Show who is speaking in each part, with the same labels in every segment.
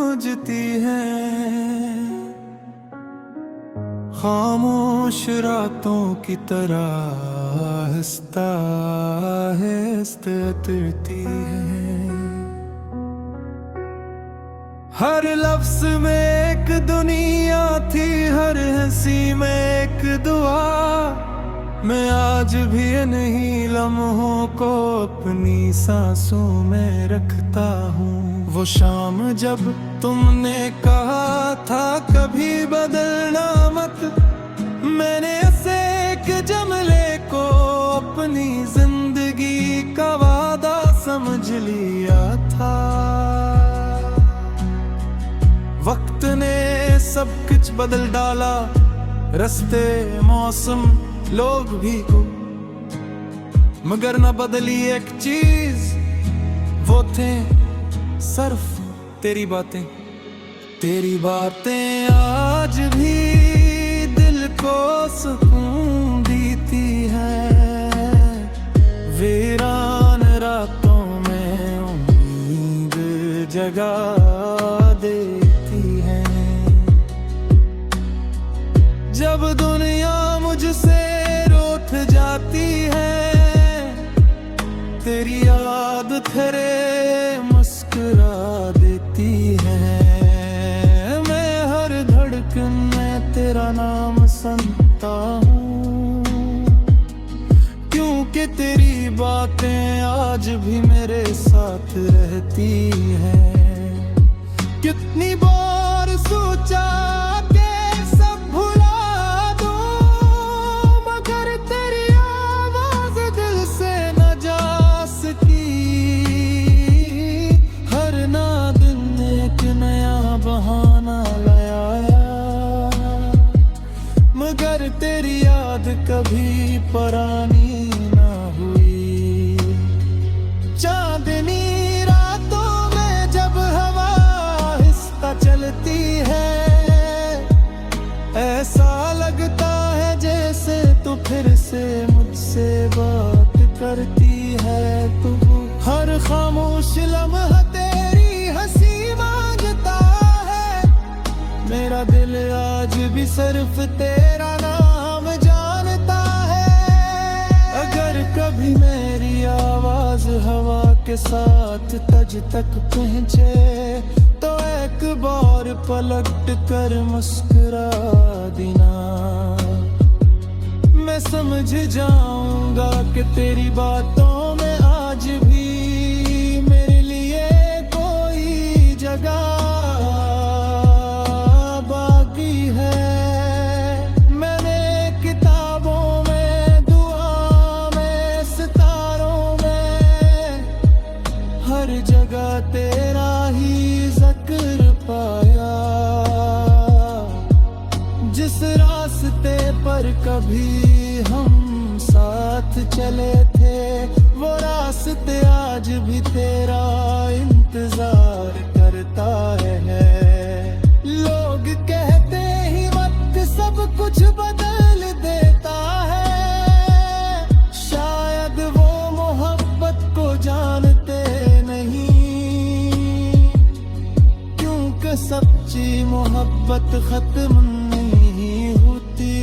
Speaker 1: गूंजती है। खामोश रातों की तरह हंसता है, उतरती है। हर लफ्ज में एक दुनिया थी, हर हंसी में एक दुआ। मैं आज भी नहीं लम्हों को अपनी सांसों में रखता हूँ। वो शाम जब तुमने कहा था कभी बदलना मत, मैंने ऐसे एक जमले को अपनी जिंदगी का वादा समझ लिया था। वक्त ने सब कुछ बदल डाला, रास्ते, मौसम, लोग भी को, मगर न बदली एक चीज, वो थे सिर्फ तेरी बातें। तेरी बातें आज भी दिल को सुकून देती है। वीरान रातों में उम्मीद जगा देती है। जब दुनिया मुझसे रूठ जाती है, तेरी याद तेरे मुस्कुरा देती है। मैं हर धड़कन में तेरा नाम सुनता हूँ, क्योंकि तेरी बातें आज भी मेरे साथ रहती हैं। कितनी बार सोचा तेरी याद कभी परानी ना हुई। चांदनी रातों में जब हवा आहिस्ता चलती है, ऐसा लगता है जैसे तू फिर से मुझसे बात करती है। तू हर खामोश लम्हा तेरी हंसी मांगता है। मेरा दिल आज भी सिर्फ तेरा नाम जानता है। अगर कभी मेरी आवाज हवा के साथ तुझ तक पहुंचे, तो एक बार पलट कर मुस्कुरा देना। मैं समझ जाऊंगा कि तेरी बातों में आज भी मेरे लिए कोई जगह तेरा ही जिक्र पाया। जिस रास्ते पर कभी हम साथ चले थे, वो रास्ते आज भी तेरा इंतजार करता है। लोग कहते ही वक्त सब कुछ बदल देता है, शायद वो मोहब्बत को जानते सच्ची मोहब्बत खत्म नहीं होती।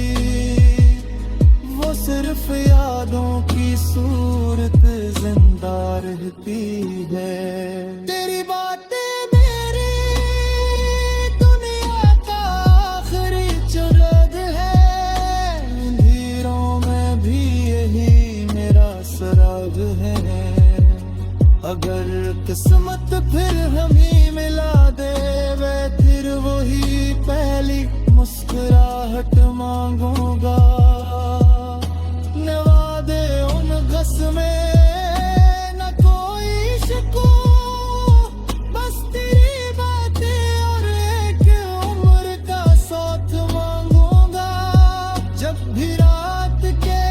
Speaker 1: वो सिर्फ यादों की सूरत जिंदा रहती है। तेरी बातें मेरी दुनिया का आखिरी चुराग है। अंधेरों में भी यही मेरा सुराग है। अगर किस्मत फिर हमें मिला दे, फिर वही पहली मुस्कुराहट मांगूंगा। नवा दे उन कसमें न कोई शिकवा, बस तेरी बातें और एक उम्र का साथ मांगूंगा। जब भी रात के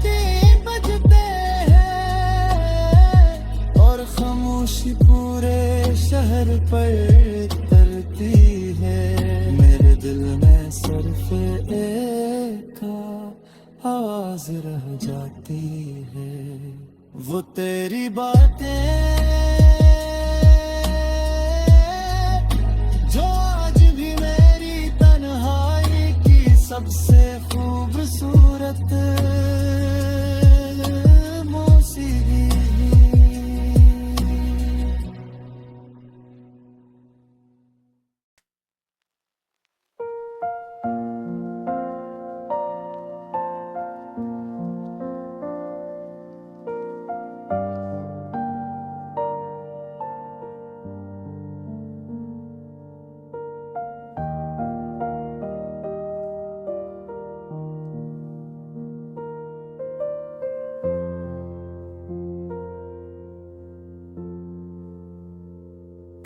Speaker 1: 3 बजते हैं और खामोशी पूरे शहर पर है, मेरे दिल में सिर्फ एक आवाज रह जाती है। वो तेरी बातें